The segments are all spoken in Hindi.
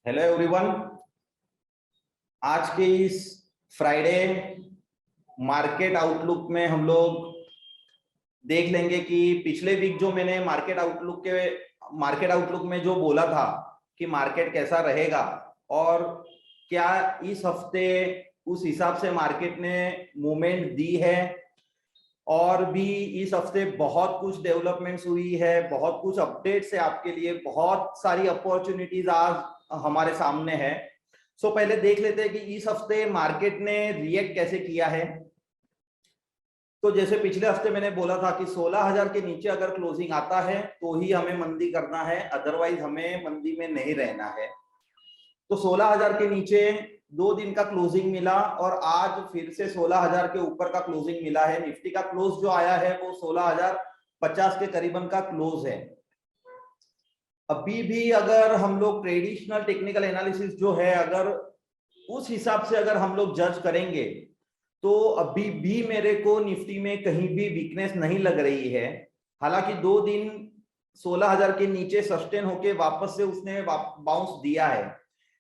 Hello everyone. आज के इस फ्राइडे मार्केट आउटलुक में हम लोग देख लेंगे कि पिछले वीक जो मैंने मार्केट आउटलुक में जो बोला था कि मार्केट कैसा रहेगा और क्या इस हफ्ते उस हिसाब से मार्केट ने मूवमेंट दी है। और भी इस हफ्ते बहुत कुछ डेवलपमेंट्स हुई है, बहुत कुछ अपडेट्स है आपके लिए, बहुत सारी अपॉर्चुनिटीज आज हमारे सामने है। सो पहले देख लेते हैं कि इस हफ्ते मार्केट ने रिएक्ट कैसे किया है। तो जैसे पिछले हफ्ते मैंने बोला था कि 16,000 के नीचे अगर क्लोजिंग आता है तो ही हमें मंदी करना है, अदरवाइज हमें मंदी में नहीं रहना है। तो 16,000 के नीचे 2 दिन का क्लोजिंग मिला और आज फिर से 16,000 के ऊपर का क्लोजिंग मिला है। निफ्टी का क्लोज जो आया है वो 16,050 के करीबन का क्लोज है। अभी भी अगर हम लोग ट्रेडिशनल टेक्निकल एनालिसिस जो है अगर उस हिसाब से अगर हम लोग जज करेंगे तो अभी भी मेरे को निफ्टी में कहीं भी वीकनेस नहीं लग रही है। हालांकि 2 दिन 16,000 के नीचे सस्टेन होके वापस से उसने बाउंस दिया है,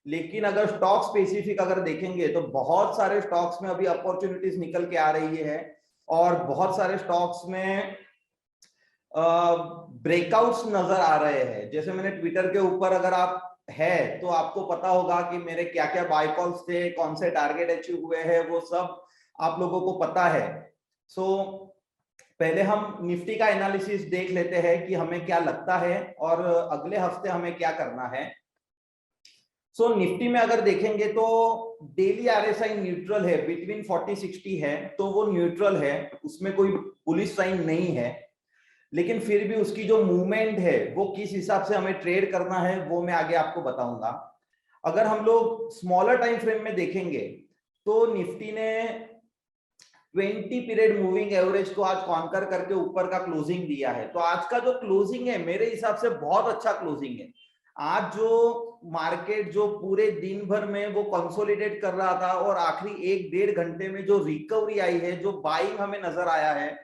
लेकिन अगर स्टॉक स्पेसिफिक अगर देखेंगे तो बहुत सारे स्टॉक्स में अभी अपॉर्चुनिटीज निकल के आ रही है और बहुत सारे स्टॉक्स में ब्रेकआउट्स नजर आ रहे हैं। जैसे मैंने ट्विटर के ऊपर अगर आप है तो आपको पता होगा कि मेरे क्या क्या बाय कॉल्स थे, कौन से टारगेट अचीव हुए हैं, वो सब आप लोगों को पता है। सो पहले हम निफ्टी का एनालिसिस देख लेते हैं कि हमें क्या लगता है और अगले हफ्ते हमें क्या करना है। सो निफ्टी में अगर देखेंगे तो डेली आरएसआई न्यूट्रल है, बिटवीन 40-60 है, तो वो न्यूट्रल है, उसमें कोई बुलिश साइन नहीं है। लेकिन फिर भी उसकी जो मूवमेंट है वो किस हिसाब से हमें ट्रेड करना है वो मैं आगे आपको बताऊंगा। अगर हम लोग स्मॉलर टाइम फ्रेम में देखेंगे तो निफ्टी ने 20 पीरियड मूविंग एवरेज को आज कॉन्कर करके ऊपर का क्लोजिंग दिया है। तो आज का जो क्लोजिंग है मेरे हिसाब से बहुत अच्छा क्लोजिंग है। आज जो मार्केट जो पूरे दिन भर में वो कंसोलिडेट कर रहा था और आखिरी 1-1.5 घंटे में जो रिकवरी आई है, जो बाइंग हमें नजर आया है,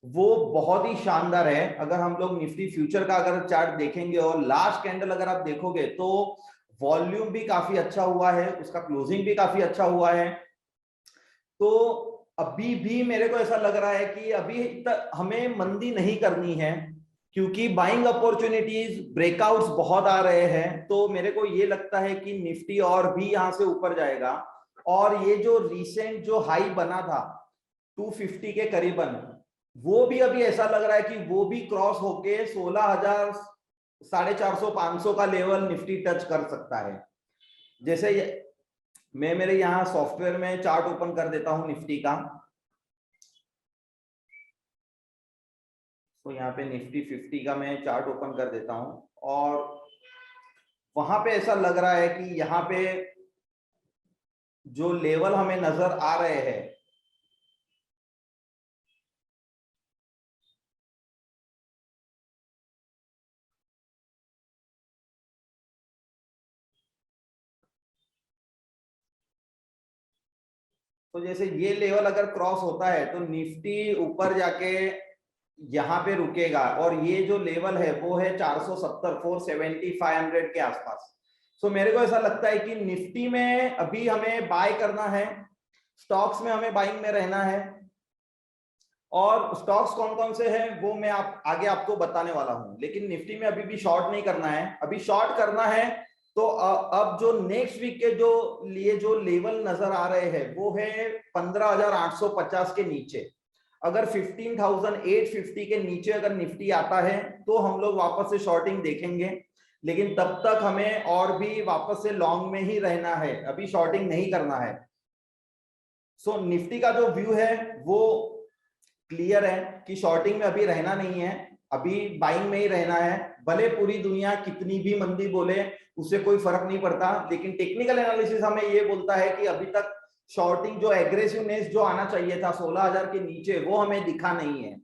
वो बहुत ही शानदार है। अगर हम लोग निफ्टी फ्यूचर का अगर चार्ट देखेंगे और लास्ट कैंडल अगर आप देखोगे तो वॉल्यूम भी काफी अच्छा हुआ है, उसका क्लोजिंग भी काफी अच्छा हुआ है। तो अभी भी मेरे को ऐसा लग रहा है कि अभी तक हमें मंदी नहीं करनी है, क्योंकि बाइंग अपॉर्चुनिटीज ब्रेकआउट्स बहुत आ रहे हैं। तो मेरे को ये लगता है कि निफ्टी और भी यहां से ऊपर जाएगा और ये जो रिसेंट जो हाई बना था 250 के करीबन, वो भी अभी ऐसा लग रहा है कि वो भी क्रॉस होके 16,000 450 500 का लेवल निफ्टी टच कर सकता है। जैसे मैं मेरे यहाँ सॉफ्टवेयर में चार्ट ओपन कर देता हूं निफ्टी का, तो यहाँ पे निफ्टी 50 का मैं चार्ट ओपन कर देता हूं और वहां पे ऐसा लग रहा है कि यहाँ पे जो लेवल हमें नजर आ रहे हैं तो जैसे ये लेवल अगर क्रॉस होता है तो निफ्टी ऊपर जाके यहाँ पे रुकेगा और ये जो लेवल है वो है 470 470 500 के आसपास। सो मेरे को ऐसा लगता है कि निफ्टी में अभी हमें बाय करना है, स्टॉक्स में हमें बाइंग में रहना है। और स्टॉक्स कौन कौन से हैं वो मैं आगे आपको बताने वाला हूं, लेकिन निफ्टी में अभी भी शॉर्ट नहीं करना है। अभी शॉर्ट करना है तो अब जो नेक्स्ट वीक के जो लिए जो लेवल नजर आ रहे हैं वो है 15,850 के नीचे। अगर 15,850 के नीचे अगर निफ्टी आता है तो हम लोग वापस से शॉर्टिंग देखेंगे, लेकिन तब तक हमें और भी वापस से लॉन्ग में ही रहना है, अभी शॉर्टिंग नहीं करना है। सो निफ्टी का जो व्यू है वो क्लियर है कि शॉर्टिंग में अभी रहना नहीं है, अभी बाइंग में ही रहना है। भले पूरी दुनिया कितनी भी मंदी बोले उससे कोई फर्क नहीं पड़ता, लेकिन टेक्निकल एनालिसिस हमें ये बोलता है कि अभी तक शॉर्टिंग जो एग्रेसिवनेस जो आना चाहिए था 16,000 के नीचे वो हमें दिखा नहीं है।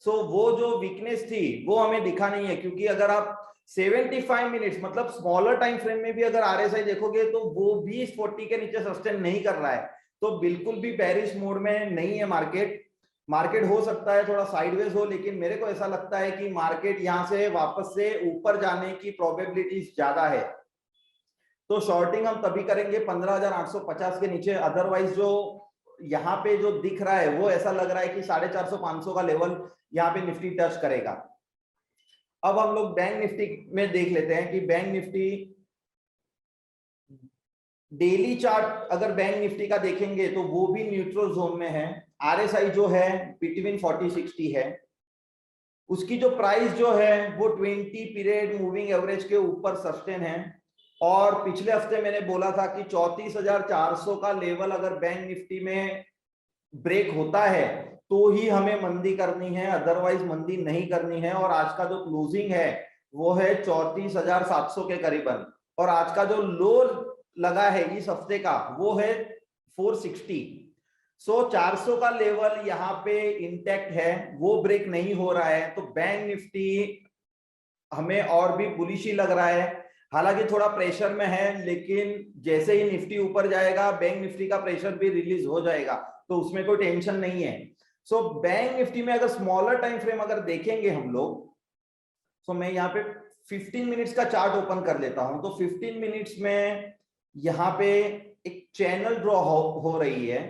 सो वो जो वीकनेस थी वो हमें दिखा नहीं है, क्योंकि अगर आप 75 मिनट्स मतलब स्मॉलर टाइम फ्रेम में भी अगर आरएसआई देखोगे तो वो भी 40 के नीचे सस्टेन नहीं कर रहा है। तो बिल्कुल भी बेरिश मोड में नहीं है मार्केट हो सकता है थोड़ा साइडवेज हो, लेकिन मेरे को ऐसा लगता है कि मार्केट यहां से वापस से ऊपर जाने की प्रोबेबिलिटीज ज्यादा है। तो शॉर्टिंग हम तभी करेंगे 15,850 के नीचे, अदरवाइज जो यहाँ पे जो दिख रहा है वो ऐसा लग रहा है कि 450-500 का लेवल यहाँ पे निफ्टी टच करेगा। अब हम लोग बैंक निफ्टी में देख लेते हैं कि बैंक निफ्टी डेली चार्ट अगर बैंक निफ्टी का देखेंगे तो वो भी न्यूट्रल जोन में है। आरएसआई जो है बिटवीन 40-60 है, उसकी जो प्राइस जो है वो 20 पीरियड मूविंग एवरेज के ऊपर सस्टेन है। और पिछले हफ्ते मैंने बोला था कि 34,400 का लेवल अगर बैंक निफ्टी में ब्रेक होता है तो ही हमें मंदी करनी है, अदरवाइज मंदी नहीं करनी है। और आज का जो क्लोजिंग है वो है 34,700 के करीबन, और आज का जो लो लगा है इस हफ्ते का वो है 460। सो 400 का लेवल यहाँ पे इंटैक्ट है, वो ब्रेक नहीं हो रहा है, तो बैंक निफ्टी हमें और भी बुलिश ही लग रहा है। हालांकि थोड़ा प्रेशर में है, लेकिन जैसे ही निफ्टी ऊपर जाएगा बैंक निफ्टी का प्रेशर भी रिलीज हो जाएगा, तो उसमें कोई टेंशन नहीं है। सो बैंक निफ्टी में अगर स्मॉलर टाइम फ्रेम अगर देखेंगे हम लोग, तो मैं यहाँ पे 15 मिनट्स का चार्ट ओपन कर लेता हूं। तो 15 मिनट्स में यहाँ पे एक चैनल ड्रॉ हो रही है,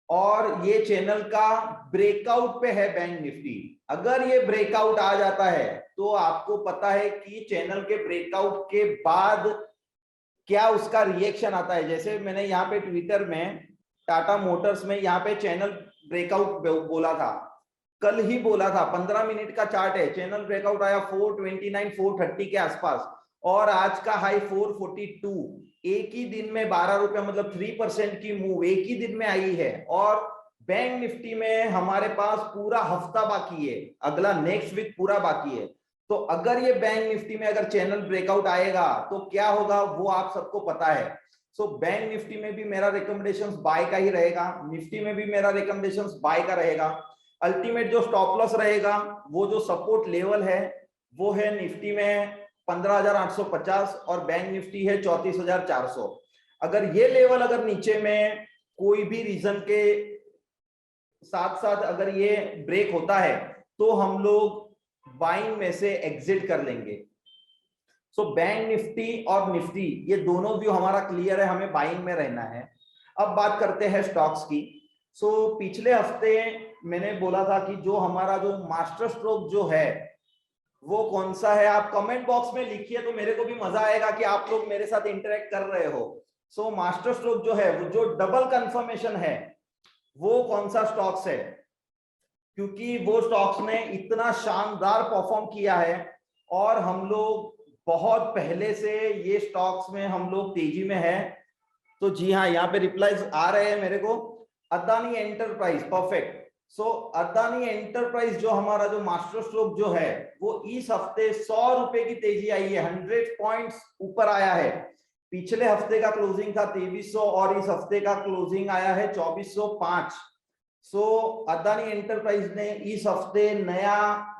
और ये चैनल का ब्रेकआउट पे है बैंक निफ्टी। अगर ये ब्रेकआउट आ जाता है तो आपको पता है कि चैनल के ब्रेकआउट के बाद क्या उसका रिएक्शन आता है। जैसे मैंने यहाँ पे ट्विटर में टाटा मोटर्स में यहाँ पे चैनल ब्रेकआउट बोला था, कल ही बोला था, 15 मिनट का चार्ट है, चैनल ब्रेकआउट आया 429 430 के आसपास, और आज का हाई 442। एक ही दिन में 12 रुपए मतलब 3% की मूव एक ही दिन में आई है। और बैंक निफ्टी में हमारे पास पूरा हफ्ता बाकी है, अगला नेक्स्ट वीक पूरा बाकी है। तो अगर ये बैंक निफ्टी में अगर चैनल ब्रेकआउट आएगा तो क्या होगा वो आप सबको पता है। सो बैंक निफ्टी में भी मेरा रिकमेंडेशन बाय का ही रहेगा, निफ्टी में भी मेरा रिकमेंडेशन बाय का रहेगा। अल्टीमेट जो स्टॉप लॉस रहेगा, वो जो सपोर्ट लेवल है वो है निफ्टी में 15,850 और बैंक निफ्टी है 34,400। अगर ये लेवल अगर नीचे में कोई भी रीजन के साथ साथ अगर ये ब्रेक होता है तो हम लोग बाइंग में से एग्जिट कर लेंगे। सो बैंक निफ्टी और निफ्टी ये दोनों व्यू हमारा क्लियर है, हमें बाइंग में रहना है। अब बात करते हैं स्टॉक्स की। सो पिछले हफ्ते मैंने बोला था कि जो हमारा जो मास्टर स्ट्रोक जो है वो कौन सा है, आप कमेंट बॉक्स में लिखिए तो मेरे को भी मजा आएगा कि आप लोग मेरे साथ इंटरेक्ट कर रहे हो। सो मास्टर स्ट्रोक जो है वो जो डबल कंफर्मेशन है वो कौन सा स्टॉक्स है, क्योंकि वो स्टॉक्स ने इतना शानदार परफॉर्म किया है और हम लोग बहुत पहले से ये स्टॉक्स में हम लोग तेजी में है। तो जी हाँ, यहाँ पे रिप्लाईज आ रहे हैं मेरे को। Adani enterprise, perfect. So Adani enterprise जो हमारा जो मास्टर स्ट्रोक जो है वो इस हफ्ते 100 रुपए की तेजी आई है, 100 पॉइंट्स ऊपर आया है। पिछले हफ्ते का क्लोजिंग था 2300 और इस हफ्ते का क्लोजिंग आया है 2405। सो अदानी एंटरप्राइज ने इस हफ्ते नया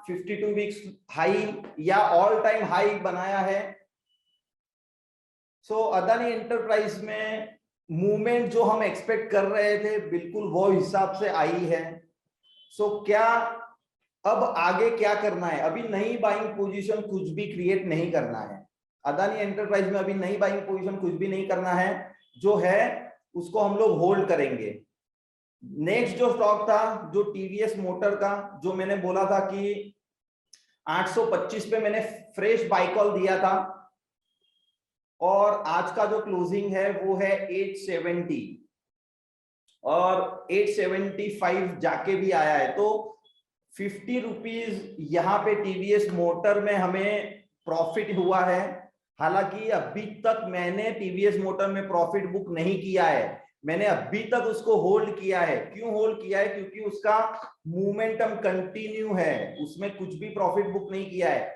52 वीक्स हाई या ऑल टाइम हाई बनाया है। सो अदानी एंटरप्राइज में मूवमेंट जो हम एक्सपेक्ट कर रहे थे बिल्कुल वो हिसाब से आई है। सो क्या अब आगे क्या करना है, अभी नई बाइंग पोजीशन कुछ भी क्रिएट नहीं करना है। अदानी एंटरप्राइज में अभी नई बाइंग पोजीशन कुछ भी नहीं करना है, जो है उसको हम लोग होल्ड करेंगे। नेक्स्ट जो स्टॉक था जो टीवीएस मोटर का, जो मैंने बोला था कि 825 पे मैंने फ्रेश बाय कॉल दिया था और आज का जो क्लोजिंग है वो है 870 और 875 जाके भी आया है। तो 50 रुपीज यहाँ पे टीवीएस मोटर में हमें प्रॉफिट हुआ है। हालांकि अभी तक मैंने टीवीएस मोटर में प्रॉफिट बुक नहीं किया है, मैंने अभी तक उसको होल्ड किया है। क्यों होल्ड किया है? क्योंकि उसका मोमेंटम कंटिन्यू है, उसमें कुछ भी प्रॉफिट बुक नहीं किया है।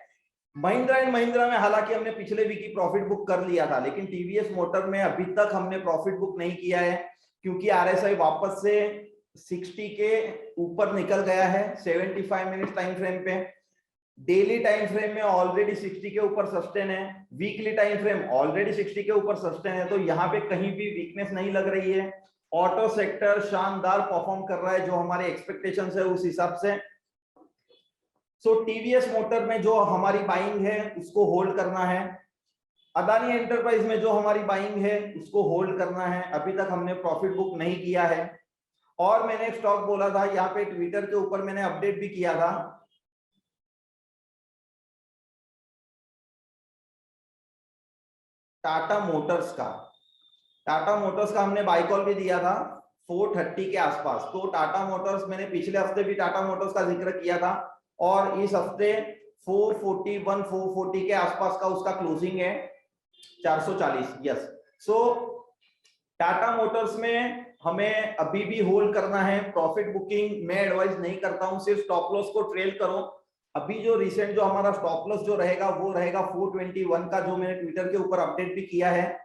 महिंद्रा एंड महिंद्रा में हालांकि हमने पिछले वीक की प्रॉफिट बुक कर लिया था, लेकिन टीवीएस मोटर में अभी तक हमने प्रॉफिट बुक नहीं किया है, क्योंकि आरएसआई वापस से 60 के ऊपर निकल गया है 75 मिनट टाइम फ्रेम पे। डेली टाइम फ्रेम में ऑलरेडी 60 के ऊपर सस्टेन है, वीकली टाइम फ्रेम ऑलरेडी 60 के ऊपर सस्टेन है, तो यहाँ पे कहीं भी वीकनेस नहीं लग रही है। ऑटो सेक्टर शानदार परफॉर्म कर रहा है, जो हमारे एक्सपेक्टेशंस है उस हिसाब से। सो टीवीएस मोटर में जो हमारी बाइंग है उसको होल्ड करना है। अदानी एंटरप्राइज में जो हमारी बाइंग है उसको होल्ड करना है। अभी तक हमने प्रॉफिट बुक नहीं किया है। और मैंने एक स्टॉक बोला था यहाँ पे ट्विटर के ऊपर, मैंने अपडेट भी किया था, टाटा मोटर्स का। टाटा मोटर्स का हमने बाय कॉल भी दिया था 430 के आसपास। तो टाटा मोटर्स, मैंने पिछले हफ्ते भी टाटा मोटर्स का जिक्र किया था, और इस हफ्ते 441 440 के आसपास का उसका क्लोजिंग है, 440। यस। सो टाटा मोटर्स में हमें अभी भी होल्ड करना है। प्रॉफिट बुकिंग मैं एडवाइस नहीं करता हूं, सिर्फ स्टॉप लॉस को ट्रेल करो। अभी जो रिसेंट जो हमारा स्टॉप लॉस जो रहेगा वो रहेगा 421 का, जो मैंने ट्विटर के ऊपर अपडेट भी किया है।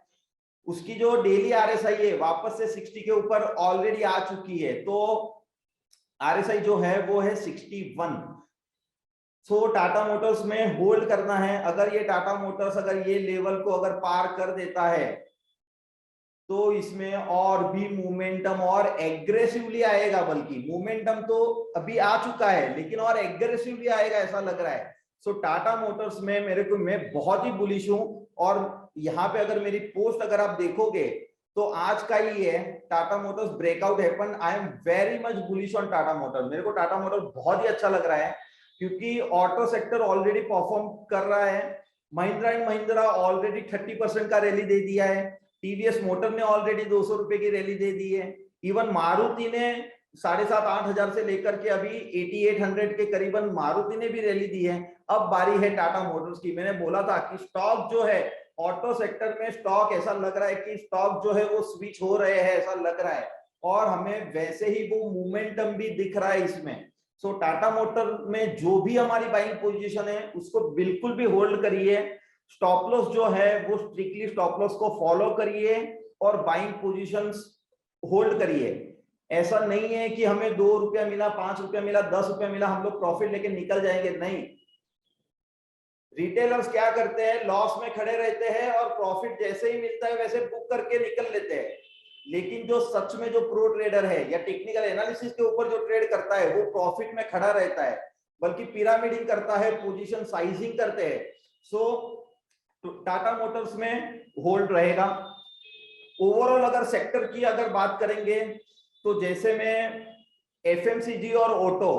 उसकी जो डेली आरएसआई है वापस से 60 के ऊपर ऑलरेडी आ चुकी है, तो आरएसआई जो है वो है 61। सो टाटा मोटर्स में होल्ड करना है। अगर ये टाटा मोटर्स अगर ये लेवल को अगर पार कर देता है तो इसमें और भी मोमेंटम और एग्रेसिवली आएगा, बल्कि मोमेंटम तो अभी आ चुका है लेकिन और एग्रेसिवली आएगा ऐसा लग रहा है। सो टाटा मोटर्स में मैं बहुत ही बुलिश हूं। और यहाँ पे अगर मेरी पोस्ट अगर आप देखोगे तो आज का ही है, Tata Motors breakout happen. I am very much bullish on Tata Motors. मेरे को टाटा मोटर्स बहुत ही अच्छा लग रहा है, क्योंकि ऑटो सेक्टर ऑलरेडी परफॉर्म कर रहा है। महिंद्रा एंड महिंद्रा ऑलरेडी 30% का रैली दे दिया है। टीवीएस मोटर ने ऑलरेडी 200 रुपए की रैली दे दी है। इवन मारुति ने 7,500-8,000 से लेकर के अभी 8800 के करीबन मारुति ने भी रैली दी है। अब बारी है टाटा मोटर्स की। मैंने बोला था कि स्टॉक जो है ऑटो सेक्टर में, स्टॉक ऐसा लग रहा है कि स्टॉक जो है वो स्विच हो रहे हैं ऐसा लग रहा है, और हमें वैसे ही वो मोमेंटम भी दिख रहा है इसमें। सो टाटा मोटर में जो भी हमारी बाइंग पोजीशन है उसको बिल्कुल भी होल्ड करिए। स्टॉप लॉस जो है वो स्ट्रिक्टली स्टॉप लॉस को फॉलो करिए और बाइंग पोजीशंस होल्ड करिए। ऐसा नहीं है कि हमें 2 रुपया मिला, 5 रुपया मिला, 10 रुपया मिला, हम लोग प्रॉफिट लेके निकल जाएंगे, नहीं। रिटेलर्स क्या करते हैं, लॉस में खड़े रहते हैं और प्रॉफिट जैसे ही मिलता है वैसे बुक करके निकल लेते हैं। लेकिन जो सच में जो प्रो ट्रेडर है या टेक्निकल एनालिसिस के ऊपर जो ट्रेड करता है वो प्रॉफिट में खड़ा रहता है, बल्कि पिरामिडिंग करता है, पोजीशन साइजिंग करते हैं। सो टाटा मोटर्स में होल्ड रहेगा। ओवरऑल अगर सेक्टर की अगर बात करेंगे तो जैसे में एफएमसीजी और ऑटो,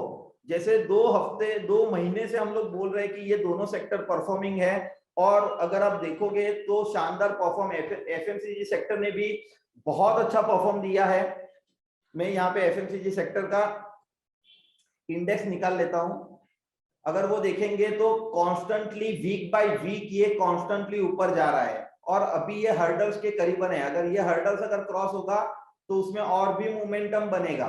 जैसे 2 महीने से हम लोग बोल रहे हैं कि ये दोनों सेक्टर परफॉर्मिंग है, और अगर आप देखोगे तो शानदार परफॉर्म एफएमसीजी सेक्टर ने भी बहुत अच्छा परफॉर्म दिया है। मैं यहाँ पे एफएमसीजी सेक्टर का इंडेक्स निकाल लेता हूं। अगर वो देखेंगे तो कॉन्स्टेंटली वीक बाय वीक ये कॉन्स्टेंटली ऊपर जा रहा है, और अभी ये हर्डल्स के करीबन है। अगर ये हर्डल्स अगर क्रॉस होगा तो उसमें और भी मोमेंटम बनेगा,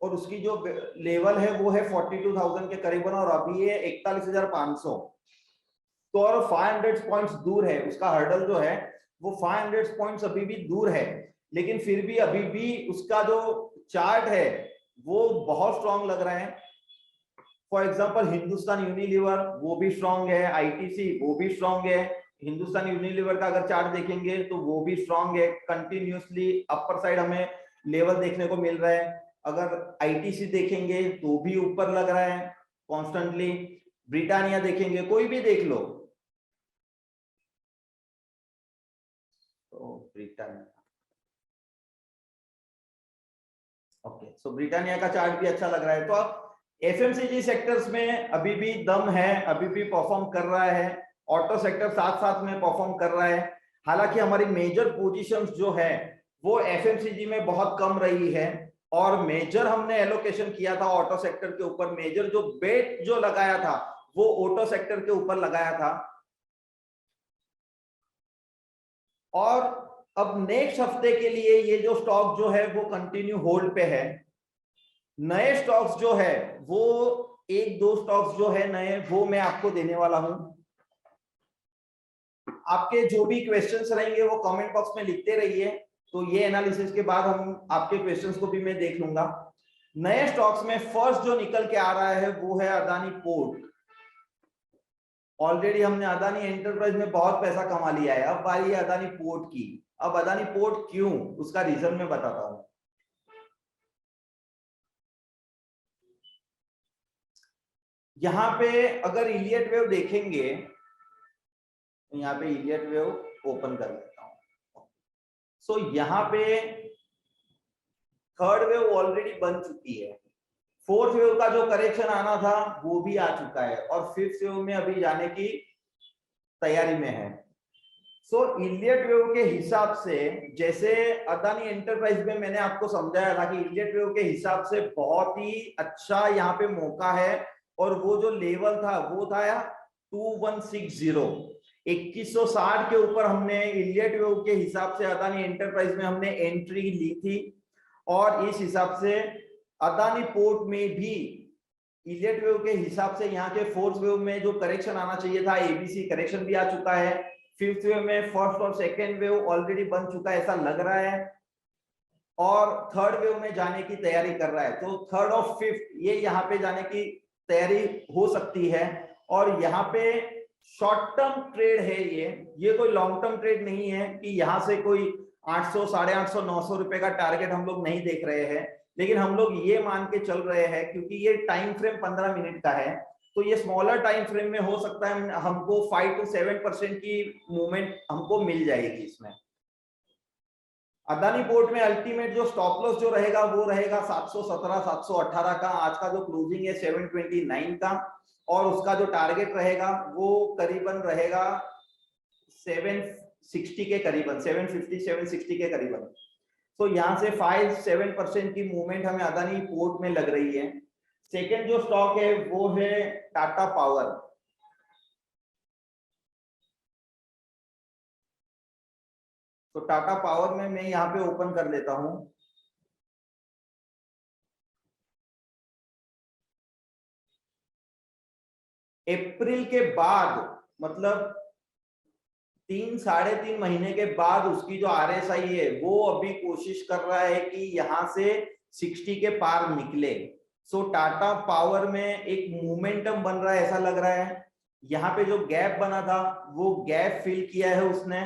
और उसकी जो लेवल है वो है 42,000 के करीबन, और अभी ये 41,500। तो और 500 पॉइंट्स दूर है उसका हर्डल जो है, वो 500 पॉइंट्स अभी भी दूर है। लेकिन फिर भी अभी भी उसका जो चार्ट है वो बहुत स्ट्रॉन्ग लग रहा है। फॉर एग्जांपल हिंदुस्तान यूनिलीवर वो भी स्ट्रॉन्ग है, आईटीसी वो भी स्ट्रॉन्ग है। हिंदुस्तान यूनिलीवर का अगर चार्ट देखेंगे तो वो भी स्ट्रॉन्ग है, कंटिन्यूअसली अपर साइड हमें लेवल देखने को मिल रहा है। अगर आईटीसी देखेंगे तो भी ऊपर लग रहा है कॉन्स्टेंटली। ब्रिटानिया देखेंगे, कोई भी देख लो, तो ब्रिटानिया, ओके, सो ब्रिटानिया का चार्ट भी अच्छा लग रहा है। तो अब एफएमसीजी सेक्टर्स में अभी भी दम है, अभी भी परफॉर्म कर रहा है। ऑटो सेक्टर साथ साथ में परफॉर्म कर रहा है। हालांकि हमारी मेजर पोजीशंस जो है वो एफएमसीजी में बहुत कम रही है, और मेजर हमने एलोकेशन किया था ऑटो सेक्टर के ऊपर। मेजर जो बेट जो लगाया था वो ऑटो सेक्टर के ऊपर लगाया था। और अब नेक्स्ट हफ्ते के लिए ये जो स्टॉक जो है वो कंटिन्यू होल्ड पे है। नए स्टॉक्स जो है वो 1-2 स्टॉक्स जो है नए वो मैं आपको देने वाला हूं। आपके जो भी क्वेश्चंस रहेंगे वो कमेंट बॉक्स में लिखते रहिए, तो ये एनालिसिस के बाद हम आपके क्वेश्चंस को भी मैं देख लूंगा। नए स्टॉक्स में फर्स्ट जो निकल के आ रहा है वो है अदानी पोर्ट। ऑलरेडी हमने अदानी एंटरप्राइज में बहुत पैसा कमा लिया है, अब बारी है अदानी पोर्ट की। अब अदानी पोर्ट क्यों, उसका रीजन मैं बताता हूं। यहां पे अगर इलियट वेव देखेंगे, यहाँ पे इलियट वेव ओपन कर लेता हूं। सो यहाँ पे थर्ड वेव ऑलरेडी बन चुकी है, फोर्थ वेव का जो करेक्शन आना था वो भी आ चुका है, और फिफ्थ वेव में अभी जाने की तैयारी में है। सो इलियट वेव के हिसाब से, जैसे अदानी एंटरप्राइज में मैंने आपको समझाया था कि इलियट वेव के हिसाब से बहुत ही अच्छा यहाँ पे मौका है, और वो जो लेवल था वो था 2160, 2160 के ऊपर हमने इलियट वेव के हिसाब से अदानी एंटरप्राइज में हमने एंट्री ली थी, और इस हिसाब से अदानी पोर्ट में भी इलियट वेव के हिसाब से यहाँ के फोर्थ वेव में जो करेक्शन आना चाहिए था, एबीसी करेक्शन भी आ चुका है। फिफ्थ वेव में फर्स्ट और सेकेंड वेव ऑलरेडी बन चुका है ऐसा लग रहा है, और थर्ड वेव में जाने की तैयारी कर रहा है। तो थर्ड और फिफ्थ ये यहाँ पे जाने की तैयारी हो सकती है, और यहाँ पे शॉर्ट टर्म ट्रेड है ये कोई लॉन्ग टर्म ट्रेड नहीं है कि यहाँ से कोई 800, 850, 900 रुपए का टारगेट हम लोग नहीं देख रहे हैं, लेकिन हम लोग ये मान के चल रहे हैं क्योंकि ये टाइम फ्रेम 15 मिनट का है, तो ये स्मॉलर टाइम फ्रेम में हो सकता है हमको 5 to 7% की मूवमेंट हमको मिल जाएगी इसमें। अदानी पोर्ट में अल्टीमेट जो स्टॉप लॉस जो रहेगा वो रहेगा 717, 718 का। आज का जो क्लोजिंग है 729 का, और उसका जो टारगेट रहेगा वो करीबन रहेगा 760 के करीबन, 750, 760 के करीबन। तो यहाँ से 5-7% की मूवमेंट हमें अदानी पोर्ट में लग रही है। सेकेंड जो स्टॉक है वो है टाटा पावर। तो टाटा पावर में मैं यहाँ पे ओपन कर लेता हूं। अप्रैल के बाद, मतलब 3-3.5 महीने के बाद उसकी जो आरएसआई है वो अभी कोशिश कर रहा है कि यहां से 60 के पार निकले। सो टाटा पावर में एक मोमेंटम बन रहा है ऐसा लग रहा है। यहाँ पे जो गैप बना था वो गैप फिल किया है उसने,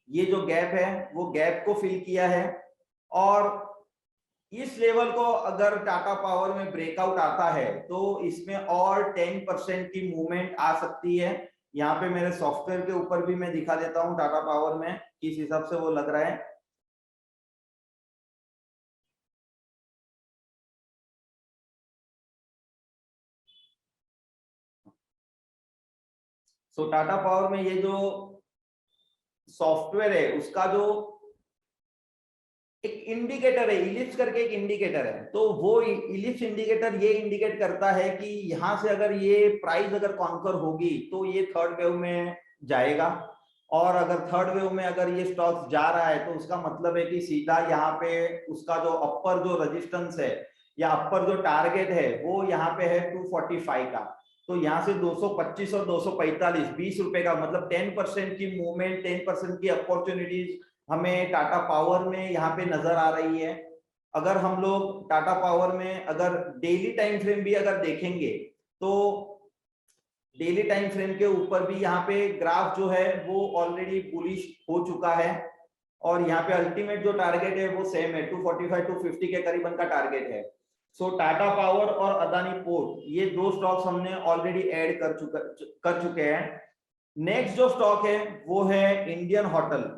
ये जो गैप है वो गैप को फिल किया है, और इस लेवल को अगर टाटा पावर में ब्रेकआउट आता है तो इसमें और 10% की मूवमेंट आ सकती है। यहाँ पे मेरे सॉफ्टवेयर के ऊपर भी मैं दिखा देता हूँ टाटा पावर में किस हिसाब से वो लग रहा है। सो टाटा पावर में ये जो सॉफ्टवेयर है उसका जो एक इंडिकेटर है, इलिप्स करके एक इंडिकेटर है, तो वो इलिप्स इंडिकेटर ये इंडिकेट करता है कि यहां से अगर ये प्राइस अगर कॉन्कर होगी तो ये थर्ड वेव में जाएगा, और अगर थर्ड वेव में अगर ये स्टॉक्स जा रहा है तो उसका मतलब है कि सीधा यहाँ पे उसका जो अपर जो रेजिस्टेंस है या अपर जो टारगेट है वो यहाँ पे है 245 का। तो यहाँ से 225 और 245, 20 रुपए का मतलब 10% की मूवमेंट, 10% की अपॉर्चुनिटीज हमें टाटा पावर में यहाँ पे नजर आ रही है। अगर हम लोग टाटा पावर में अगर डेली टाइम फ्रेम भी अगर देखेंगे तो डेली टाइम फ्रेम के ऊपर भी यहाँ पे ग्राफ जो है वो ऑलरेडी बुलिश हो चुका है, और यहाँ पे अल्टीमेट जो टारगेट है वो सेम है, 245 to 50 के करीबन का टारगेट है। सो टाटा पावर और अदानी पोर्ट ये दो स्टॉक्स हमने ऑलरेडी ऐड कर चुके हैं। नेक्स्ट जो स्टॉक है वो है इंडियन होटल।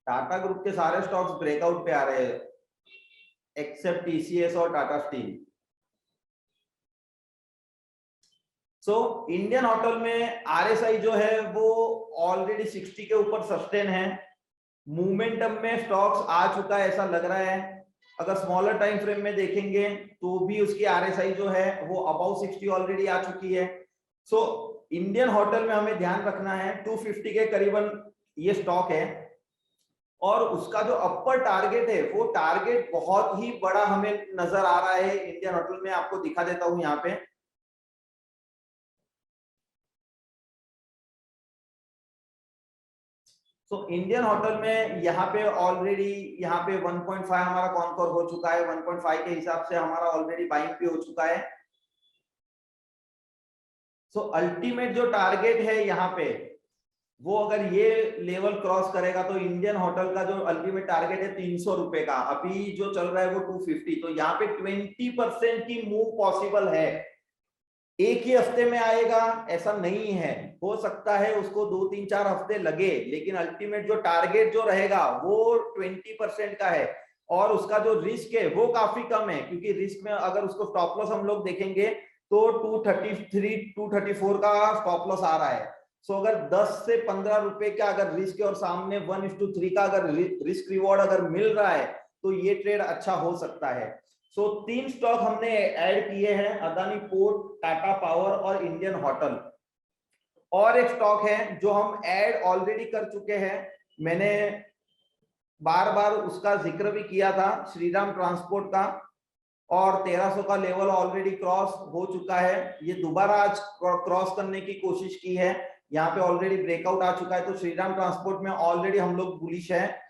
टाटा ग्रुप के सारे स्टॉक्स ब्रेकआउट पे आ रहे हैं एक्सेप्ट टीसीएस और Tata steel. So Indian hotel में आरएसआई जो है वो ऑलरेडी 60 के ऊपर सस्टेन है, मोमेंटम में स्टॉक्स आ चुका है ऐसा लग रहा है। अगर स्मॉलर टाइम फ्रेम में देखेंगे तो भी उसकी आरएसआई जो है वो अबाउ 60 ऑलरेडी आ चुकी है। सो इंडियन होटल में हमें ध्यान रखना है 250 के करीबन ये स्टॉक है, और उसका जो अपर टारगेट है वो टारगेट बहुत ही बड़ा हमें नजर आ रहा है इंडियन होटल में। आपको दिखा देता हूं यहाँ पे, सो इंडियन होटल में यहाँ पे ऑलरेडी यहाँ पे 1.5 हमारा कॉन्कोर हो चुका है, 1.5 के हिसाब से हमारा ऑलरेडी बाइंग भी हो चुका है। सो अल्टीमेट जो टारगेट है यहाँ पे, वो अगर ये लेवल क्रॉस करेगा तो इंडियन होटल का जो अल्टीमेट टारगेट है 300 रुपए का, अभी जो चल रहा है वो 250, तो यहाँ पे 20% की मूव पॉसिबल है। एक ही हफ्ते में आएगा ऐसा नहीं है, हो सकता है उसको 2-3-4 हफ्ते लगे, लेकिन अल्टीमेट जो टारगेट जो रहेगा वो 20% का है। और उसका जो रिस्क है वो काफी कम है, क्योंकि रिस्क में अगर उसको स्टॉप लॉस हम लोग देखेंगे तो 233 234 का स्टॉप लॉस आ रहा है। सो अगर 10 से 15 रुपए का अगर रिस्क है और सामने 1:3 का अगर रिस्क रिवॉर्ड अगर मिल रहा है तो ये ट्रेड अच्छा हो सकता है। सो 3 स्टॉक हमने ऐड किए हैं, अदानी पोर्ट, टाटा पावर और इंडियन होटल। और एक स्टॉक है जो हम ऐड ऑलरेडी कर चुके हैं, मैंने बार बार उसका जिक्र भी किया था, श्रीराम ट्रांसपोर्ट का, और 1300 का लेवल ऑलरेडी क्रॉस हो चुका है। ये दोबारा आज क्रॉस करने की कोशिश की है, यहाँ पे ऑलरेडी ब्रेकआउट आ चुका है। तो श्रीराम ट्रांसपोर्ट में ऑलरेडी हम लोग बुलिश है।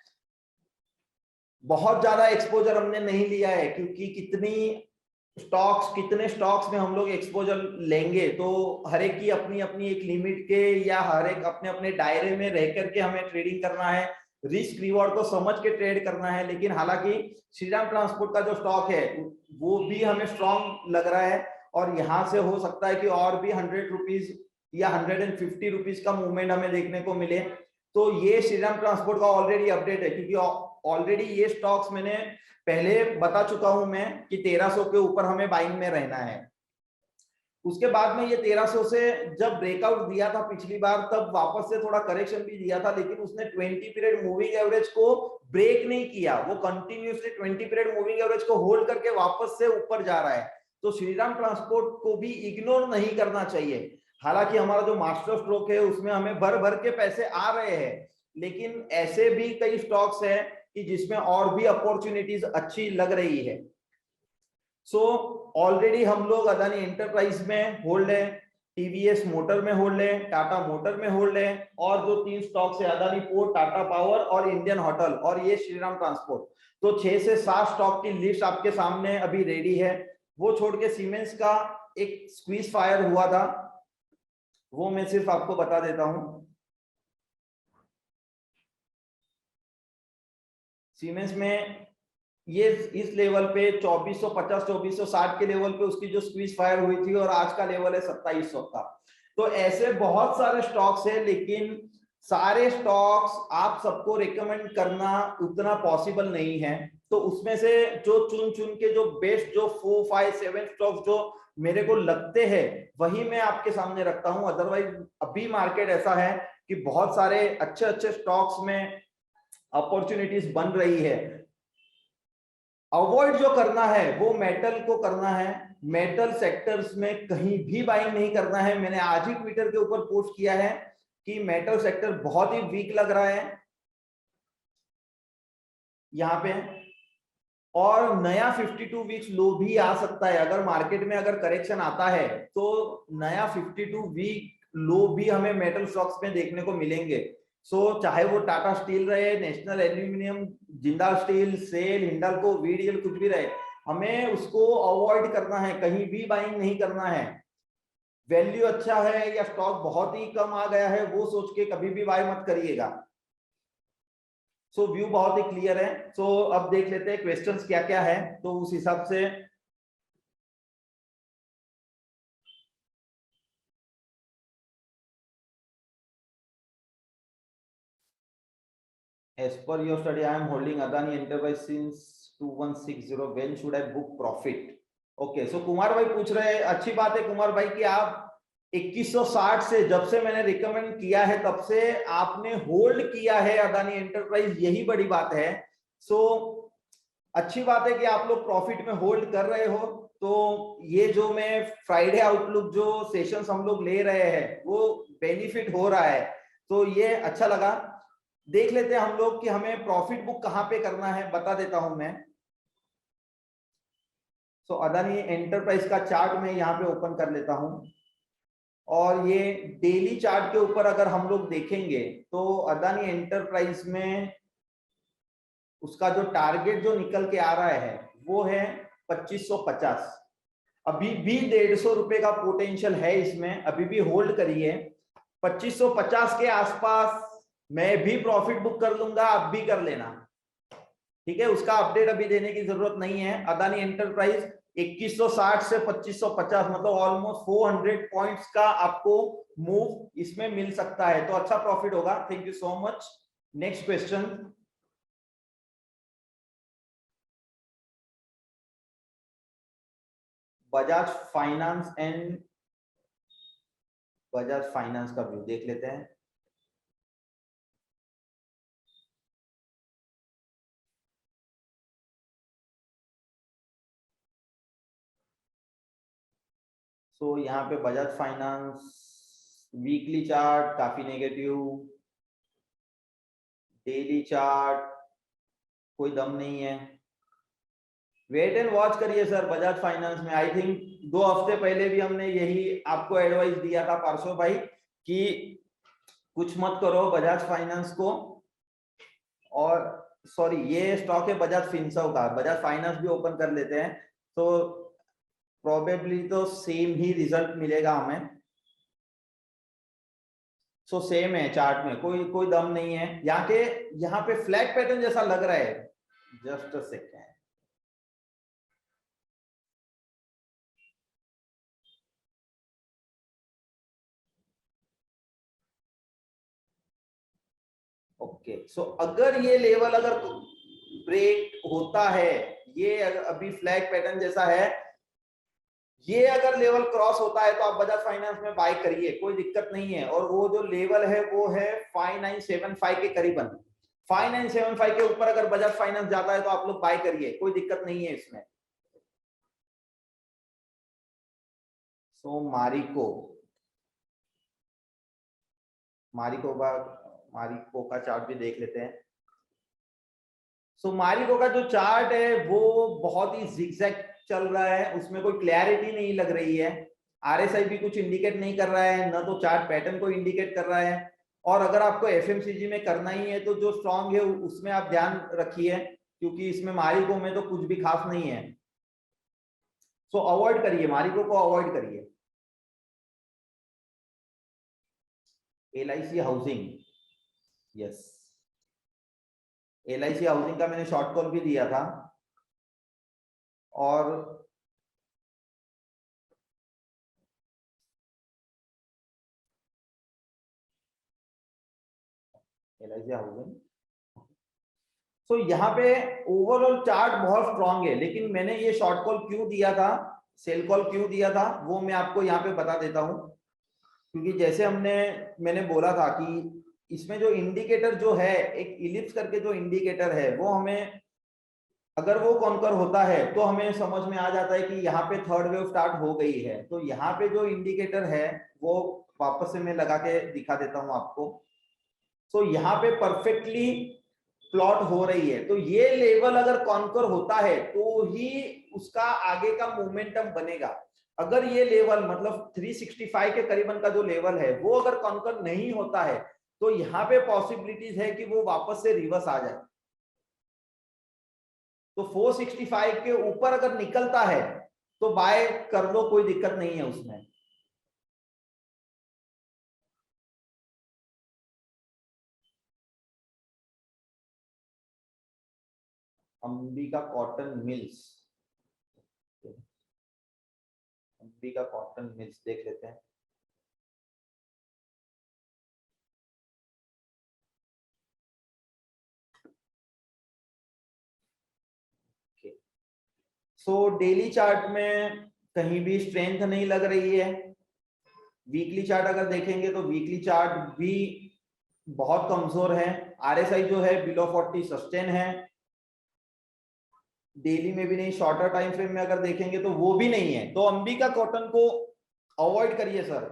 बहुत ज्यादा एक्सपोजर हमने नहीं लिया है, क्योंकि कितने स्टॉक्स में हम लोग एक्सपोजर लेंगे, तो हर एक की अपनी अपनी एक लिमिट के या हर एक अपने अपने दायरे में रह करके हमें ट्रेडिंग करना है, रिस्क रिवॉर्ड को समझ के ट्रेड करना है। लेकिन हालांकि श्रीराम ट्रांसपोर्ट का जो स्टॉक है वो भी हमें स्ट्रॉन्ग लग रहा है, और यहां से हो सकता है कि और भी 100 रुपीज या 150 रुपीज का मूवमेंट हमें देखने को मिले। तो ये श्रीराम ट्रांसपोर्ट का ऑलरेडी अपडेट है, क्योंकि ऑलरेडी ये स्टॉक्स मैंने पहले बता चुका हूं मैं कि 1300 के ऊपर हमें बाइंग में रहना है। उसके बाद में ये 1300 से जब ब्रेकआउट दिया था पिछली बार, तब वापस से थोड़ा करेक्शन भी दिया था, लेकिन उसने 20 पीरियड मूविंग एवरेज को ब्रेक नहीं किया, वो कंटिन्यूअसली 20 पीरियड मूविंग एवरेज को होल्ड करके वापस से ऊपर जा रहा है। तो श्रीराम ट्रांसपोर्ट को भी इग्नोर नहीं करना चाहिए। हालांकि हमारा जो मास्टर स्ट्रोक है उसमें हमें भर भर के पैसे आ रहे हैं, लेकिन ऐसे भी कई स्टॉक्स हैं कि जिसमें और भी अपॉर्चुनिटीज अच्छी लग रही है। सो ऑलरेडी हम लोग अदानी एंटरप्राइज में होल्ड है, टीवीएस मोटर में होल्ड है, टाटा मोटर में होल्ड है, और जो 3 स्टॉक्स है अदानी पोर्ट, टाटा पावर और इंडियन होटल, और ये श्रीराम ट्रांसपोर्ट। तो 6 से 7 स्टॉक की लिस्ट आपके सामने अभी रेडी है। वो छोड़ के सीमेंस का एक स्क्वीज फायर हुआ था, वो मैं सिर्फ आपको बता देता हूं। सीमेंस में ये इस लेवल पे 2450 2460 के लेवल पे उसकी जो स्क्वीज फायर हुई थी, और आज का लेवल है 2700 का। तो ऐसे बहुत सारे स्टॉक्स है, लेकिन सारे स्टॉक्स आप सबको रिकमेंड करना उतना पॉसिबल नहीं है। तो उसमें से जो चुन चुन के जो बेस्ट जो 4, 5, 7 स्टॉक्स जो मेरे को लगते हैं वही मैं आपके सामने रखता हूं। अदरवाइज अभी मार्केट ऐसा है कि बहुत सारे अच्छे अच्छे स्टॉक्स में अपॉर्चुनिटीज बन रही है। अवॉइड जो करना है वो मेटल को करना है, मेटल सेक्टर्स में कहीं भी बाइंग नहीं करना है। मैंने आज ही ट्विटर के ऊपर पोस्ट किया है कि मेटल सेक्टर बहुत ही वीक लग रहा है यहाँ पे, और नया 52 वीक्स लो भी आ सकता है। अगर मार्केट में अगर करेक्शन आता है तो नया 52 वीक लो भी हमें मेटल स्टॉक्स में देखने को मिलेंगे। सो चाहे वो टाटा स्टील रहे, National Aluminium, Jindal steel, SAIL, Hindalco, VDL, कुछ भी रहे, हमें उसको अवॉइड करना है, कहीं भी बाइंग नहीं करना है। वैल्यू अच्छा है या स्टॉक बहुत ही कम आ गया है वो सोच के कभी भी बाय मत करिएगा। सो व्यू बहुत ही क्लियर है। सो अब देख लेते हैं क्वेश्चंस क्या क्या है, तो उस हिसाब से as per your study I am holding Adani Enterprise since 2160, when should I book profit? Okay, so Kumar भाई पूछ रहे हैं, अच्छी बात है कुमार भाई कि आप 2160 से जब से मैंने रिकमेंड किया है तब से आपने होल्ड किया है अदानी एंटरप्राइज, यही बड़ी बात है। सो अच्छी बात है कि आप लोग प्रॉफिट में होल्ड कर रहे हो। तो ये जो मैं फ्राइडे आउटलुक जो सेशंस हम लोग ले रहे हैं वो बेनिफिट हो रहा है, तो ये अच्छा लगा। देख लेते हैं हम लोग कि हमें प्रॉफिट बुक कहां पे करना है, बता देता हूं मैं। सो अदानी एंटरप्राइज का चार्ट मैं यहाँ पे ओपन कर लेता हूं। और ये डेली चार्ट के ऊपर अगर हम लोग देखेंगे तो अदानी एंटरप्राइज में उसका जो टारगेट जो निकल के आ रहा है वो है 2550। अभी भी 150 रुपए का पोटेंशियल है इसमें, अभी भी होल्ड करिए। 2550 के आसपास मैं भी प्रॉफिट बुक कर लूंगा, आप भी कर लेना, ठीक है। उसका अपडेट अभी देने की जरूरत नहीं है। अदानी एंटरप्राइज 2160 से 2550 मतलब ऑलमोस्ट 400 पॉइंट्स का आपको मूव इसमें मिल सकता है, तो अच्छा प्रॉफिट होगा। Thank you so much. Next question, Bajaj finance and Bajaj finance का व्यू देख लेते हैं। सो यहाँ पे बजाज फाइनेंस वीकली चार्ट काफी नेगेटिव, डेली चार्ट कोई दम नहीं है। वेट एंड वॉच करिए सर बजाज फाइनेंस में। आई थिंक 2 हफ्ते पहले भी हमने यही आपको एडवाइस दिया था पार्श्व भाई कि कुछ मत करो बजाज फाइनेंस को। और सॉरी, ये स्टॉक है बजाज फिनसर्व का, बजाज फाइनेंस भी ओपन कर लेते हैं तो प्रोबेबली तो सेम ही रिजल्ट मिलेगा हमें। सो सेम है, चार्ट में कोई कोई दम नहीं है। यहाँ पे फ्लैग पैटर्न जैसा लग रहा है। Just a second, okay. So अगर ये लेवल अगर ब्रेक होता है, ये अभी फ्लैग पैटर्न जैसा है, ये अगर लेवल क्रॉस होता है तो आप बजाज फाइनेंस में बाय करिए, कोई दिक्कत नहीं है। और वो जो लेवल है वो है 5975 के करीबन। 5975 के ऊपर अगर बजाज फाइनेंस जाता है तो आप लोग बाय करिए, कोई दिक्कत नहीं है इसमें। सो मारिको का मारिको का चार्ट भी देख लेते हैं। सो मारिको का जो चार्ट है वो बहुत ही जिगजैग चल रहा है, उसमें कोई क्लैरिटी नहीं लग रही है। आरएसआई भी कुछ इंडिकेट नहीं कर रहा है, ना तो चार्ट पैटर्न को इंडिकेट कर रहा है। और अगर आपको एफएमसीजी में करना ही है तो जो स्ट्रॉन्ग है उसमें आप ध्यान रखिए, क्योंकि इसमें मारिको में तो कुछ भी खास नहीं है। सो अवॉइड करिए, मारिको को अवॉइड करिए। LIC housing, yes, LIC housing का मैंने शॉर्ट कॉल भी दिया था। और एलआईसी हाउसिंग, तो यहाँ पे ओवरऑल चार्ट बहुत स्ट्रांग है, लेकिन मैंने ये शॉर्ट कॉल क्यों दिया था, सेल कॉल क्यों दिया था, वो मैं आपको यहाँ पे बता देता हूँ। क्योंकि जैसे मैंने बोला था कि इसमें जो इंडिकेटर जो है, एक इलिप्स करके जो इंडिकेटर है, वो हमें अगर वो कॉन्कर होता है तो हमें समझ में आ जाता है कि यहाँ पे थर्ड वेव स्टार्ट हो गई है। तो यहाँ पे जो इंडिकेटर है वो वापस से मैं लगा के दिखा देता हूँ आपको। तो यहाँ पे परफेक्टली प्लॉट हो रही है। तो ये लेवल अगर कॉन्कर होता है तो ही उसका आगे का मोमेंटम बनेगा। अगर ये लेवल मतलब 365 के करीबन का जो लेवल है वो अगर कॉन्कर नहीं होता है तो यहाँ पे पॉसिबिलिटीज है कि वो वापस से रिवर्स आ जाए। तो 465 के ऊपर अगर निकलता है तो बाय कर लो, कोई दिक्कत नहीं है उसमें। Ambika cotton mills, Ambika cotton mills देख लेते हैं। सो डेली चार्ट में कहीं भी स्ट्रेंथ नहीं लग रही है। वीकली चार्ट अगर देखेंगे तो वीकली चार्ट भी बहुत कमजोर है। आरएसआई जो है बिलो 40 सस्टेन है, डेली में भी नहीं, शॉर्टर टाइम फ्रेम में अगर देखेंगे तो वो भी नहीं है। तो अंबिका कॉटन को अवॉइड करिए सर।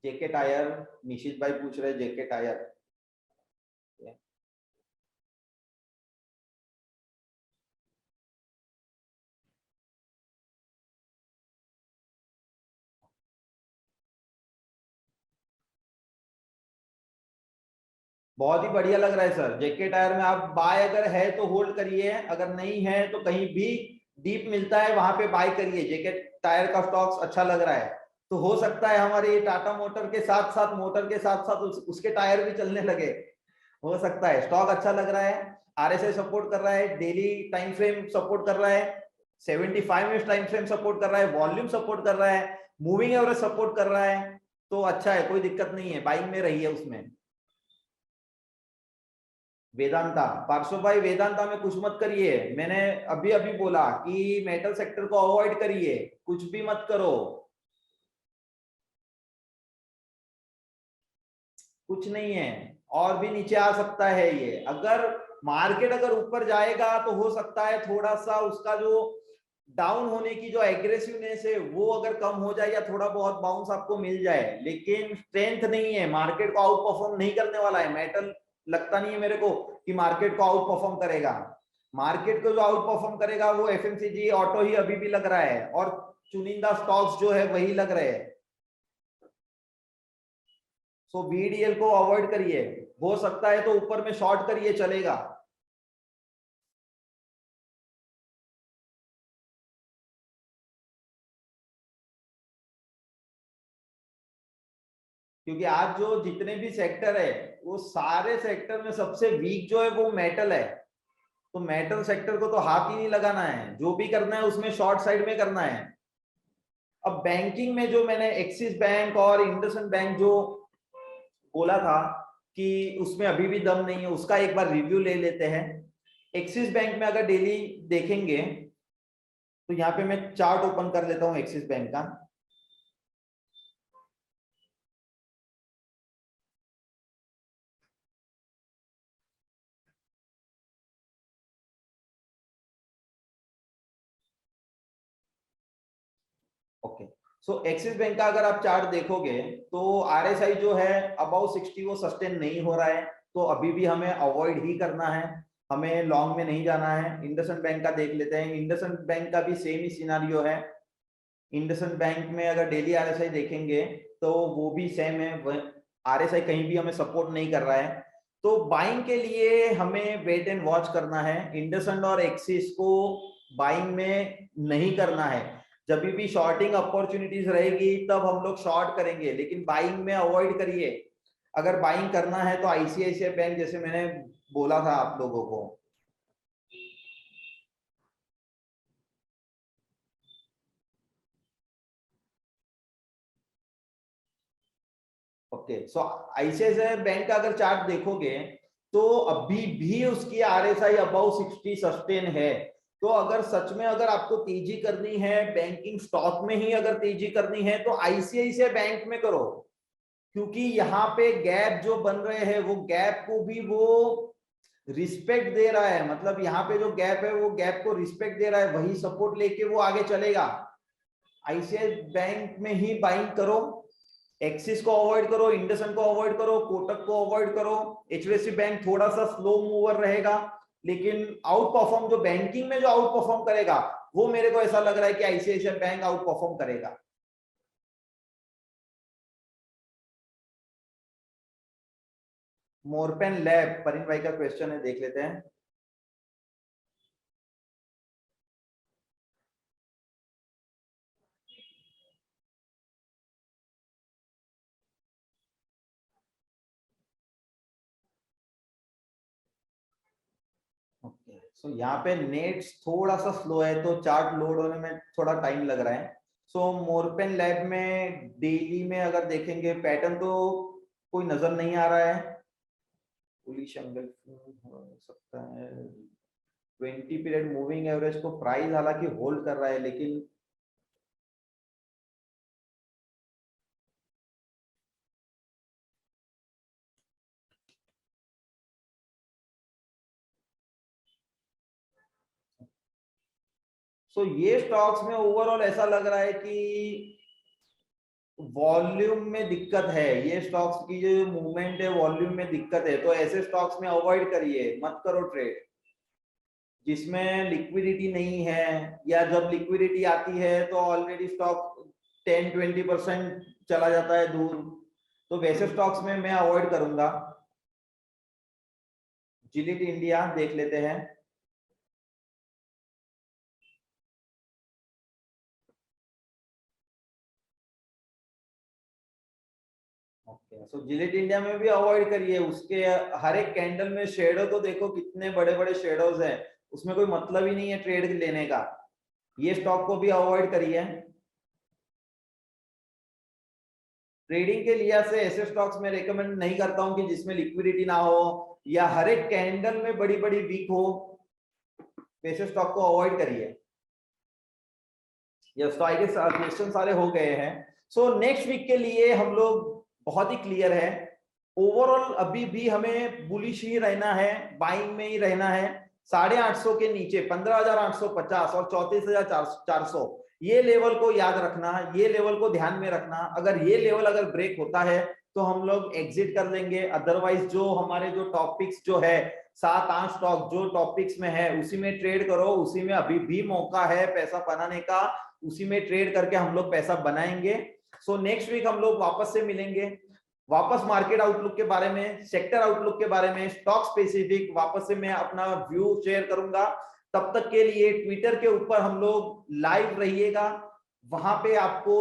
जेके टायर, निशित भाई पूछ रहे जेके टायर। बहुत ही बढ़िया लग रहा है सर। जेके टायर में आप बाय अगर है तो होल्ड करिए, अगर नहीं है तो कहीं भी डीप मिलता है वहां पे बाय करिए। जेके टायर का स्टॉक्स अच्छा लग रहा है, तो हो सकता है हमारे टाटा मोटर के साथ साथ उसके टायर भी चलने लगे, हो सकता है। स्टॉक अच्छा लग रहा है, आरएसआई सपोर्ट कर रहा है, डेली टाइम फ्रेम सपोर्ट कर रहा है, 75 मिनट टाइम फ्रेम सपोर्ट कर रहा है, वॉल्यूम सपोर्ट कर रहा है, मूविंग एवरेज सपोर्ट कर रहा है। तो अच्छा है, कोई दिक्कत नहीं है, बाइंग में रही है उसमें। वेदांता, पार्श्व भाई वेदांता में कुछ मत करिए। मैंने अभी अभी बोला कि मेटल सेक्टर को अवॉइड करिए, कुछ भी मत करो, कुछ नहीं है। और भी नीचे आ सकता है ये, अगर मार्केट अगर ऊपर जाएगा तो हो सकता है थोड़ा सा उसका जो डाउन होने की जो एग्रेसिवनेस है वो अगर कम हो जाए या थोड़ा बहुत बाउंस आपको मिल जाए, लेकिन स्ट्रेंथ नहीं है, मार्केट को आउट परफॉर्म नहीं करने वाला है मेटल। लगता नहीं है मेरे को कि मार्केट को आउट परफॉर्म करेगा। मार्केट को जो आउट परफॉर्म करेगा वो एफएमसीजी ऑटो ही अभी भी लग रहा है, और चुनिंदा स्टॉक्स जो है वही लग रहे हैं। सो बीडीएल को अवॉइड करिए, हो सकता है तो ऊपर में शॉर्ट करिए, चलेगा। क्योंकि आज जो जितने भी सेक्टर है वो सारे सेक्टर में सबसे वीक जो है वो मेटल है। तो मेटल सेक्टर को तो हाथ ही नहीं लगाना है, जो भी करना है उसमें शॉर्ट साइड में करना है। अब बैंकिंग में जो मैंने एक्सिस बैंक और इंडसइंड बैंक जो बोला था कि उसमें अभी भी दम नहीं है, उसका एक बार रिव्यू ले लेते हैं। एक्सिस बैंक में अगर डेली देखेंगे तो यहाँ पे मैं चार्ट ओपन कर लेता हूँ एक्सिस बैंक का। ओके, सो एक्सिस बैंक का अगर आप चार्ट देखोगे तो आरएसआई जो है अबाउ 60 वो सस्टेन नहीं हो रहा है, तो अभी भी हमें अवॉइड ही करना है, हमें लॉन्ग में नहीं जाना है। इंडसइंड बैंक का देख लेते हैं, इंडसइंड बैंक का भी सेम ही सिनारियो है। इंडसइंड बैंक में अगर डेली आरएसआई देखेंगे तो वो भी सेम है, आरएसआई कहीं भी हमें सपोर्ट नहीं कर रहा है। तो बाइंग के लिए हमें वेट एंड वॉच करना है, इंडसइंड और एक्सिस को बाइंग में नहीं करना है। जब भी शॉर्टिंग अपॉर्चुनिटीज रहेगी तब हम लोग शॉर्ट करेंगे, लेकिन बाइंग में अवॉइड करिए। अगर बाइंग करना है तो आईसीआईसीआई बैंक जैसे मैंने बोला था आप लोगों को। ओके, सो आईसीआईसीआई बैंक का अगर चार्ट देखोगे तो अभी भी उसकी आरएसआई अबाउ 60 सस्टेन है। तो अगर सच में अगर आपको तेजी करनी है बैंकिंग स्टॉक में ही, अगर तेजी करनी है तो आईसीआईसीआई बैंक में करो, क्योंकि यहाँ पे गैप जो बन रहे हैं वो गैप को भी वो रिस्पेक्ट दे रहा है। मतलब यहाँ पे जो गैप है वो गैप को रिस्पेक्ट दे रहा है, वही सपोर्ट लेके वो आगे चलेगा। आईसीआईसीआई बैंक में ही बाइंग करो, एक्सिस को अवॉइड करो, इंडसइंड को अवॉइड करो, कोटक को अवॉइड करो। एचडीएफसी बैंक थोड़ा सा स्लो मूवर रहेगा, लेकिन आउट परफॉर्म जो बैंकिंग में जो आउट परफॉर्म करेगा वो मेरे को ऐसा लग रहा है कि आईसीआईसीआई बैंक आउट परफॉर्म करेगा। मोरपेन लैब, परिन भाई का क्वेश्चन है, देख लेते हैं। ओके, सो यहाँ पे नेट्स थोड़ा सा स्लो है तो चार्ट लोड होने में थोड़ा टाइम लग रहा है। सो मोरपेन लैब में डेली में अगर देखेंगे पैटर्न तो कोई नजर नहीं आ रहा है। पुलिस एंगल हो सकता है, 20 पीरियड मूविंग एवरेज को प्राइस हालांकि होल्ड कर रहा है, लेकिन सो ये स्टॉक्स में ओवरऑल ऐसा लग रहा है कि वॉल्यूम में दिक्कत है, ये स्टॉक्स की जो मूवमेंट है वॉल्यूम में दिक्कत है, तो ऐसे स्टॉक्स में अवॉइड करिए, मत करो ट्रेड जिसमें लिक्विडिटी नहीं है, या जब लिक्विडिटी आती है तो ऑलरेडी स्टॉक 10-20% चला जाता है दूर, तो वैसे स्टॉक्स में मैं अवॉइड करूंगा। जिलिट इंडिया देख लेते हैं। ओके, सो जिलिट इंडिया में भी अवॉइड करिए, उसके हर एक कैंडल में शेडो तो देखो कितने बड़े बड़े शेडोज हैं, उसमें कोई मतलब ही नहीं है ट्रेड लेने का। ये स्टॉक को भी अवॉइड करिए। ट्रेडिंग के लिहाज से ऐसे स्टॉक्स में रेकमेंड नहीं करता हूं कि जिसमें लिक्विडिटी ना हो या हर एक कैंडल में बड़ी बड़ी वीक हो, ऐसे स्टॉक को अवॉइड करिए। यस, तो आई गेस क्वेश्चन सारे हो गए हैं। सो नेक्स्ट वीक के लिए हम लोग बहुत ही क्लियर है, ओवरऑल अभी भी हमें बुलिश ही रहना है, बाइंग में ही रहना है। 850 के नीचे 15,850 और 34,400 ये लेवल को याद रखना, ये लेवल को ध्यान में रखना। अगर ये लेवल अगर ब्रेक होता है तो हम लोग एग्जिट कर लेंगे, अदरवाइज जो हमारे जो टॉपिक्स जो है 7-8 स्टॉक जो टॉपिक्स में है उसी में ट्रेड करो, उसी में अभी भी मौका है पैसा बनाने का, उसी में ट्रेड करके हम लोग पैसा बनाएंगे। सो नेक्स्ट वीक हम लोग वापस से मिलेंगे, वापस मार्केट आउटलुक के बारे में, सेक्टर आउटलुक के बारे में, स्टॉक स्पेसिफिक वापस से मैं अपना व्यू शेयर करूंगा। तब तक के लिए ट्विटर के ऊपर हम लोग लाइव रहिएगा, वहां पे आपको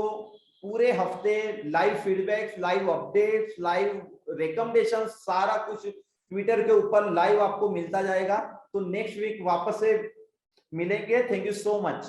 पूरे हफ्ते live feedbacks, live updates, live recommendation सारा कुछ ट्विटर के ऊपर लाइव आपको मिलता जाएगा। तो नेक्स्ट वीक वापस से मिलेंगे। Thank you so much.